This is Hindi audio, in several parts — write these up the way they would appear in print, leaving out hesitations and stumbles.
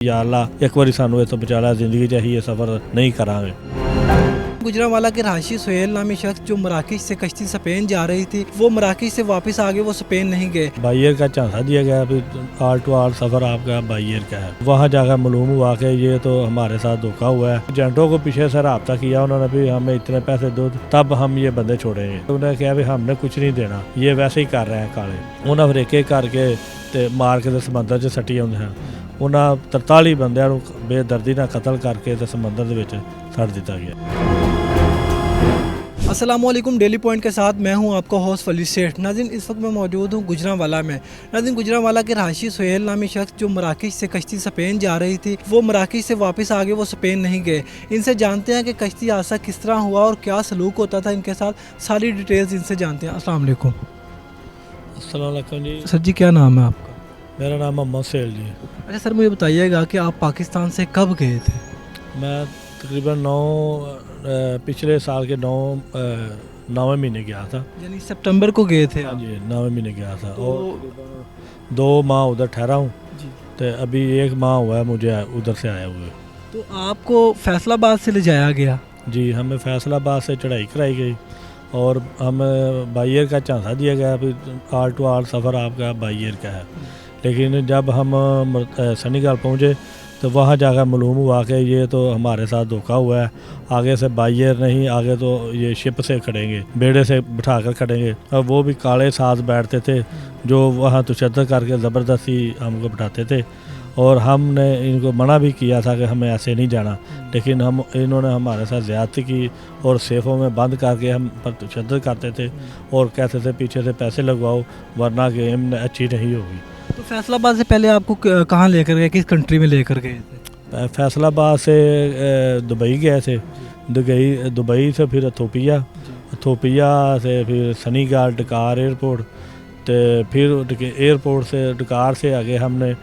या अल्लाह एक बार सानू इस बचा ला, जिंदगी च असीं ये सफ़र नहीं करांगे। गुजरांवाला के रहायशी सुहेल नामी शख्स जो मराकश से कश्ती स्पेन जा रही थी, वो मराकश से वापस आ गए, वो स्पेन नहीं गए। बाइयर का झांसा दिया गया, फिर आल टू आल सफ़र आपका बाइयर का है। वहाँ जाकर मालूम हुआ कि ये तो हमारे साथ धोखा हुआ है। एजेंटों को पीछे से रब्ता किया उन्होंने, भी हमें इतने पैसे दो तब हम ये बंदे छोड़ेंगे। उन्होंने कहा भी हमने कुछ नहीं देना, ये वैसे ही कर रहे हैं काले। उन्होंने फिर एक एक करके ते मार के समंदर 'ਚ सट्टी आਉਂਦੇ हैं। उन्होंने 43 ਬੰਦਿਆਂ ਨੂੰ बेदर्दी ਨਾਲ कतल करके ਤੇ समंदर ਦੇ ਵਿੱਚ सट दिता गया। अस्सलाम वालेकुम, डेली पॉइंट के साथ मैं हूं आपका होस्ट फली सेठ। नाज़रीन, इस वक्त मैं मौजूद हूं गुजरांवाला में। नाज़रीन, गुजरांवाला के रहायशी सुहेल नामी शख्स जो मराकश से कश्ती स्पेन जा रही थी, वो मराकश से वापस आ गए, वो स्पेन नहीं गए। इनसे जानते हैं कि कश्ती हादसा किस तरह हुआ और क्या सलूक होता था इनके साथ, सारी डिटेल्स इनसे जानते हैं। अस्सलाम वालेकुम। अस्सलाम वालेकुम जी। सर जी, क्या नाम है आपका? मेरा नाम मोहम्मद सेल जी। अच्छा सर, मुझे बताइएगा कि आप पाकिस्तान से कब गए थे? मैं तकरीबन पिछले साल के 9वें महीने गया था। यानी सितंबर को गए थे हाँ आप? जी, 9वें महीने गया था। तो और 2 माह उधर ठहरा हूँ, जी। तो अभी 1 माह हुआ है मुझे उधर से आए हुए। तो आपको फैसलाबाद से ले जाया गया? जी, हमें फैसलाबाद से चढ़ाई कराई गई और हमें बाइयर का झांसा दिया गया, फिर आल टू आल सफ़र आपका बाइयर का है। लेकिन जब हम सनीगाल पहुँचे तो वहाँ जाकर मालूम हुआ कि ये तो हमारे साथ धोखा हुआ है। आगे से बाइयर नहीं, आगे तो ये शिप से खड़ेंगे, बेड़े से बिठा कर खड़ेंगे। और वो भी काले साथ बैठते थे जो वहाँ तशद्दुद करके ज़बरदस्ती हमको बिठाते थे। और हमने इनको मना भी किया था कि हमें ऐसे नहीं जाना, लेकिन इन्होंने हमारे साथ ज़्यादती की और सेफ़ों में बंद करके हम पर तशद्दुद करते थे और कहते थे पीछे से पैसे लगवाओ वरना गेम अच्छी नहीं होगी। तो फैसलाबाद से पहले आपको कहाँ लेकर गए, किस कंट्री में लेकर गए थे? फैसलाबाद से दुबई गए थे। दुबई से फिर इथोपिया से फिर सनीगाल डकार एयरपोर्ट, तो फिर एयरपोर्ट से डकार से आगे हमने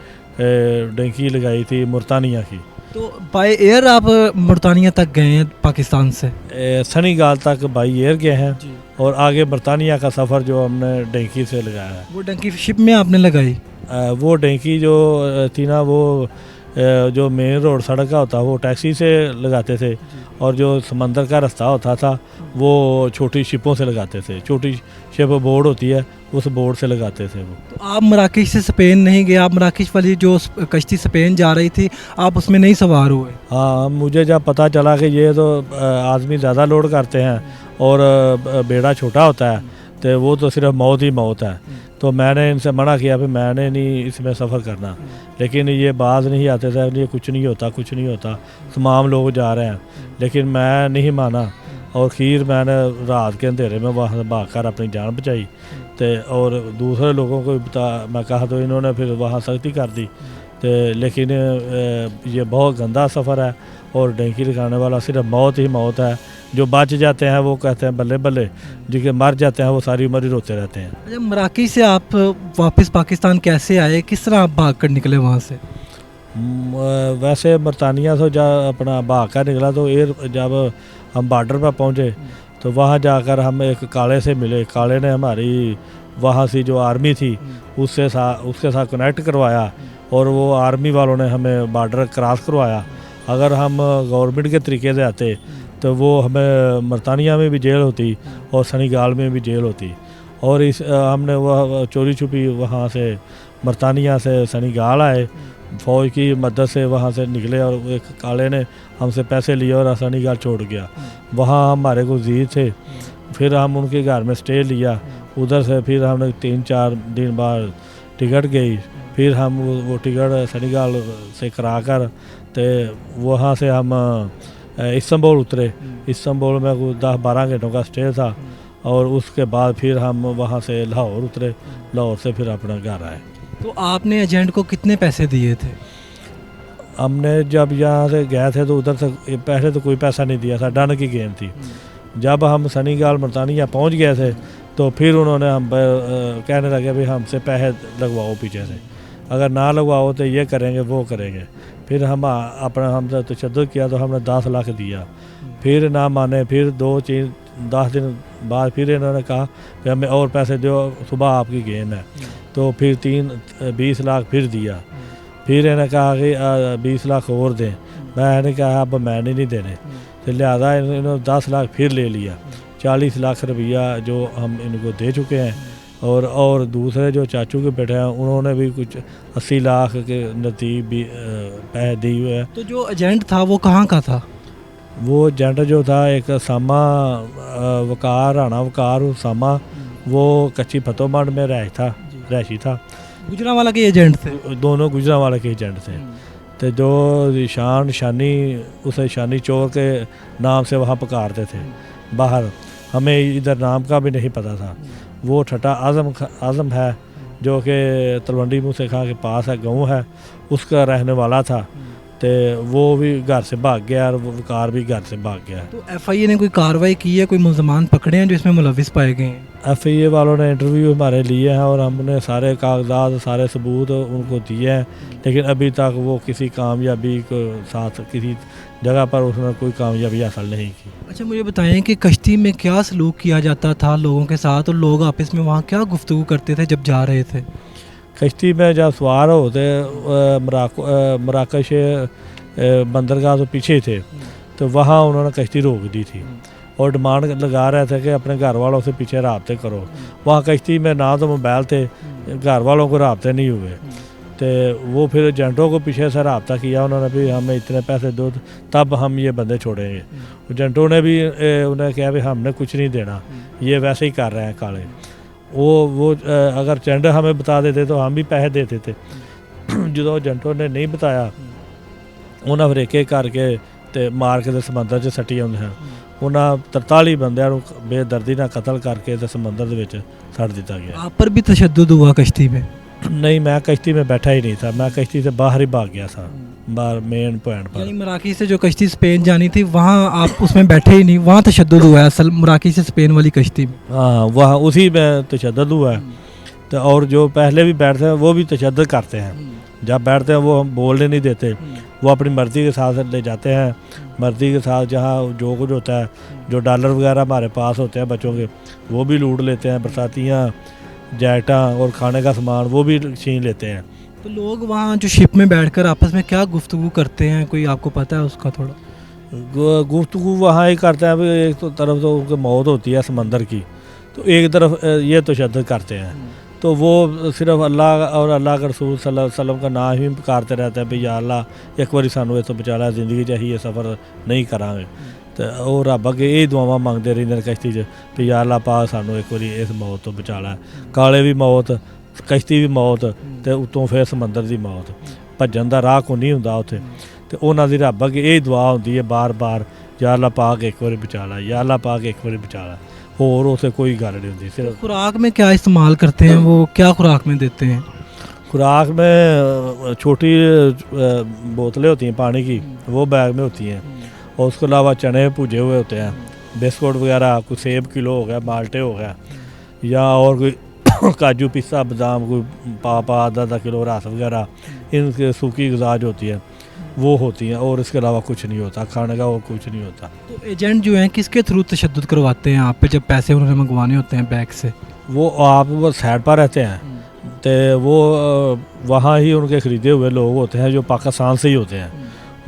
डंकी लगाई थी मुर्तानिया की। तो बाय एयर आप मुर्तानिया तक गए हैं पाकिस्तान से? सनीगाल तक बाई एयर गए हैं और आगे बरतानिया का सफ़र जो हमने डंकी से लगाया है। वो डंकी शिप में आपने लगाई? वो डंकी जो थी ना, वो जो मेन रोड सड़क का होता वो टैक्सी से लगाते थे और जो समंदर का रास्ता होता था वो छोटी शिपों से लगाते थे। छोटी शिप बोर्ड होती है, उस बोर्ड से लगाते थे वो। तो आप मराकश से स्पेन नहीं गए, आप मराकश वाली जो कश्ती स्पेन जा रही थी आप उसमें नहीं सवार हुए? हाँ, मुझे जब पता चला कि ये तो आदमी ज़्यादा लोड करते हैं और बेड़ा छोटा होता है तो वो तो सिर्फ मौत ही मौत है, तो मैंने इनसे मना किया भी मैंने नहीं इसमें सफ़र करना। लेकिन ये बाज नहीं आते थे, ये कुछ नहीं होता, तमाम लोग जा रहे हैं, लेकिन मैं नहीं माना और खीर मैंने रात के अंधेरे में वहाँ भाग कर अपनी जान बचाई। तो और दूसरे लोगों को मैं कहा तो इन्होंने फिर वहाँ सख्ती कर दी। तो लेकिन ये बहुत गंदा सफ़र है और डंकी लगाने वाला सिर्फ मौत ही मौत है। जो बच जाते हैं वो कहते हैं बल्ले बल्ले, जिनके मर जाते हैं वो सारी उम्र ही रोते रहते हैं। अच्छा, मराकश से आप वापस पाकिस्तान कैसे आए, किस तरह आप भाग कर निकले वहाँ से? वैसे बरतानिया से अपना भाग कर निकला तो जब हम बॉर्डर पर पहुँचे तो वहाँ जाकर हम एक काले से मिले। काले ने हमारी वहाँ से जो आर्मी थी उसके साथ कनेक्ट करवाया और वो आर्मी वालों ने हमें बॉर्डर क्रॉस करवाया। अगर हम गवर्नमेंट के तरीके से आते तो वो हमें बरतानिया में भी जेल होती और सनीगाल में भी जेल होती। और हमने वह चोरी छुपी वहाँ से बरतानिया से सनीगाल आए, फ़ौज की मदद से वहाँ से निकले और एक काले ने हमसे पैसे लिए और सनीगाल छोड़ गया। वहाँ हमारे को जीत थे, फिर हम उनके घर में स्टे लिया। उधर से फिर हमने 3-4 दिन बाद टिकट गई, फिर हम वो टिकट सनीगाल से करा कर तो वहाँ से हम इस्तांबुल उतरे। इस्तांबुल में कुछ 10-12 घंटों का स्टे था और उसके बाद फिर हम वहाँ से लाहौर उतरे। लाहौर से फिर अपना घर आए। तो आपने एजेंट को कितने पैसे दिए थे? हमने जब यहाँ से गए थे तो उधर से पहले तो कोई पैसा नहीं दिया था, डन की गेम थी। जब हम सनीगाल बरतानिया पहुँच गए थे तो फिर उन्होंने हम कहने लगे भी हमसे पैसे लगवाओ पीछे से, अगर ना लगवाओ तो ये करेंगे वो करेंगे। फिर हमसे तशद्दुद किया तो हमने 10 लाख दिया, फिर ना माने। फिर 2-10 दिन बाद फिर इन्होंने कहा कि हमें और पैसे दो, सुबह आपकी गेम है। तो फिर 20 लाख फिर दिया। फिर इन्हें कहा कि 20 लाख और दें। मैंने कहा अब मैंने नहीं देने, तो लिहाजा इन्होंने 10 लाख फिर ले लिया। 40 लाख रुपया जो हम इनको दे चुके हैं। और दूसरे जो चाचू के बेटे हैं उन्होंने भी कुछ 80 लाख के नज़दीक भी पैसे दिए हुए हैं। तो जो एजेंट था वो कहाँ का था? वो एजेंट जो था एक सामा वकार, राणा वकार सामा, वो कच्ची फतोमंड में रहायशी था। गुजरांवाला के एजेंट थे? दोनों गुजरांवाला के एजेंट थे। तो जो शानी उसे शानी चोर के नाम से वहाँ पुकारते थे बाहर, हमें इधर नाम का भी नहीं पता था। वो ठट्टा आज़म है जो कि तलवंडी मूसे खां के पास है, गाँव है, उसका रहने वाला था। तो वो भी घर से भाग गया और वो वकार भी घर से भाग गया। तो एफआईए ने कोई कार्रवाई की है, कोई मुल्ज़मान पकड़े हैं जो इसमें मुलविस पाए गए हैं? एफआईए वालों ने इंटरव्यू हमारे लिए हैं और हमने सारे कागजात सारे सबूत उनको दिए हैं, लेकिन अभी तक वो किसी कामयाबी के साथ किसी जगह पर उसने कोई कामयाबी हासिल नहीं की। अच्छा, मुझे बताएं कि कश्ती में क्या सलूक किया जाता था लोगों के साथ, और लोग आपस में वहाँ क्या गुफ्तगू करते थे जब जा रहे थे? कश्ती में जब सवार होते मराकश बंदरगाह तो पीछे थे, तो वहाँ उन्होंने कश्ती रोक दी थी और डिमांड लगा रहे थे कि अपने घर वालों से पीछे राब्ते करो। वहाँ कश्ती में ना तो मोबाइल थे, घर वालों को राब्ते नहीं हुए। तो वो फिर एजेंटों को पीछे से राब्ता किया उन्होंने, भी हमें इतने पैसे दो तब हम ये बंदे छोड़ेंगे। एजेंटों ने भी उन्हें कहा भी हमने कुछ नहीं देना, ये वैसे ही कर रहे हैं काले। वो अगर एजेंट हमें बता देते तो हम भी पैसे देते थे। जो एजेंटों ने नहीं बताया उन्हें फिर एक करके ते मार के समंदर 'ਚ सट्टी आਉਂਦੇ हैं। उन्हें 43 बंदिਆਂ ਨੂੰ बेदर्दी ਨਾਲ कतल करके तो समंदर ਦੇ ਵਿੱਚ सट दिता गया। आप पर भी तशद्दुद हुआ कश्ती में? नहीं, मैं कश्ती में बैठा ही नहीं था, मैं कश्ती से बाहर ही भाग गया था, बाहर मेन पॉइंट पर। यानी मराकी से जो कश्ती स्पेन जानी थी वहाँ आप उसमें बैठे ही नहीं, वहाँ तशद्दुद हुआ है असल मराकी से स्पेन वाली कश्ती में? हाँ, वहाँ उसी में तशद्दुद हुआ है। तो और जो पहले भी बैठते हैं वो भी तशद्दुद करते हैं। जब बैठते हैं वो हम बोलने नहीं देते, वो अपनी मर्ज़ी के साथ ले जाते हैं, मर्ज़ी के साथ जहाँ जो कुछ होता है, जो डॉलर वगैरह हमारे पास होते हैं बच्चों के, वो भी लूट लेते हैं। बरसातियाँ, जैकटा और खाने का सामान वो भी छीन लेते हैं। तो लोग वहाँ जो शिप में बैठकर आपस में क्या गुफ्तगू करते हैं, कोई आपको पता है उसका थोड़ा? गुफ्तगू वहाँ ही करते हैं। अभी एक तो तरफ तो उनकी मौत होती है समंदर की, तो एक तरफ ये तशद्दुद करते हैं। तो वो सिर्फ अल्लाह और अल्लाह के रसूल सल्लल्लाहु अलैहि वसल्लम का नाम ही पुकारते रहते हैं भी या अल्लाह एक बारी सानू इस बचा ला, जिंदगी च असीं ये सफ़र नहीं करांगे। तो वो रब अगे यही दुआवां मंगते रहंदे ने कश्ती च भी या अल्लाह पाक सानू एक बारी इस मौत तो बचा ला। काले भी मौत, कश्ती भी मौत, तो उतों फिर समंदर की मौत। भज्जन का राह कोई नहीं हुंदा उत्थे। तो उन्हां दी रब अगे यही दुआ हुंदी है बार बार, या अल्लाह पाक एक बारी बचा ला, या अल्लाह पाक एक बारी बचा ला। और उसे कोई गल नहीं होती। सिर्फ खुराक में क्या इस्तेमाल करते हैं, वो क्या खुराक में देते हैं? खुराक में छोटी बोतलें होती हैं पानी की, वो बैग में होती हैं, और उसके अलावा चने भुजे हुए होते हैं, बिस्कुट वगैरह, कोई सेब किलो हो गया, माल्टे हो गया, या और कोई काजू पिस्ता बादाम कोई पा आधा किलो, रस वगैरह, इनकी सूखी गज़ा जो होती है वो होती हैं। और इसके अलावा कुछ नहीं होता खाने का, और कुछ नहीं होता। तो एजेंट जो हैं किसके थ्रू तशद्दुद करवाते हैं आप पे जब पैसे उन्होंने मंगवाने होते हैं बैंक से? वो आप वो साइड पर रहते हैं, तो वो वहाँ ही उनके ख़रीदे हुए लोग होते हैं जो पाकिस्तान से ही होते हैं।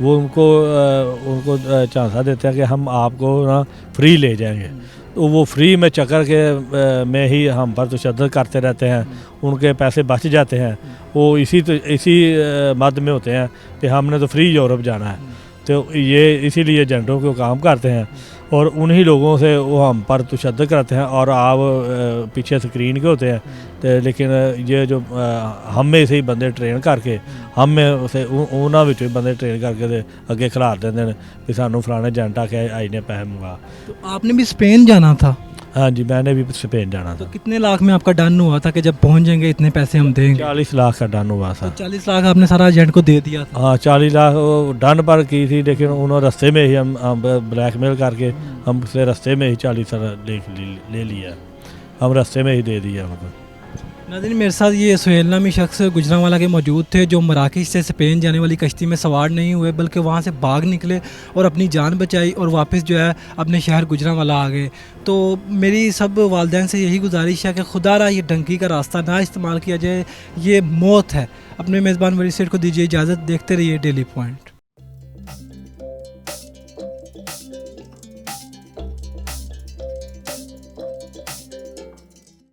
वो उनको झांसा देते हैं कि हम आपको ना फ्री ले जाएंगे। तो वो फ्री में चक्कर के में ही हम पर तशद्दुद करते रहते हैं, उनके पैसे बच जाते हैं। वो इसी मद में होते हैं कि हमने तो फ्री यूरोप जाना है, तो ये इसीलिए एजेंटों को काम करते हैं और उन्हीं लोगों से वो हम पर तशद्दुद करते हैं। और आप पीछे स्क्रीन के होते हैं, तो लेकिन ये जो हमें से ही बंदे ट्रेन करके हमें उसे उन्होंने विचों ही बंदे ट्रेन करके ते अगे खिलार देंगे कि सानू फलाने एजेंट आके आई ने पैसे मंगा। तो आपने भी स्पेन जाना था? हाँ जी, मैंने भी स्पेन जाना तो था। कितने लाख में आपका डन हुआ था कि जब पहुंच जाएंगे इतने पैसे हम देंगे? 40 लाख का डन हुआ था। तो 40 लाख आपने सारा एजेंट को दे दिया था? हाँ, 40 लाख डन पर की थी, लेकिन उन्होंने रस्ते में ही हम ब्लैकमेल करके हमसे रस्ते में ही 40 ले लिया, हम रस्ते में ही दे दिया उनको। नाज़रीन, मेरे साथ ये सुहेल नामी शख्स गुजरांवाला के मौजूद थे, जो मराकश से स्पेन जाने वाली कश्ती में सवार नहीं हुए, बल्कि वहाँ से भाग निकले और अपनी जान बचाई और वापस जो है अपने शहर गुजरांवाला आ गए। तो मेरी सब वालिदैन से यही गुजारिश है कि खुदारा ये ढंगी का रास्ता ना इस्तेमाल किया जाए, ये मौत है। अपने मेज़बान वली सेठ को दीजिए इजाज़त, देखते रहिए डेली पॉइंट।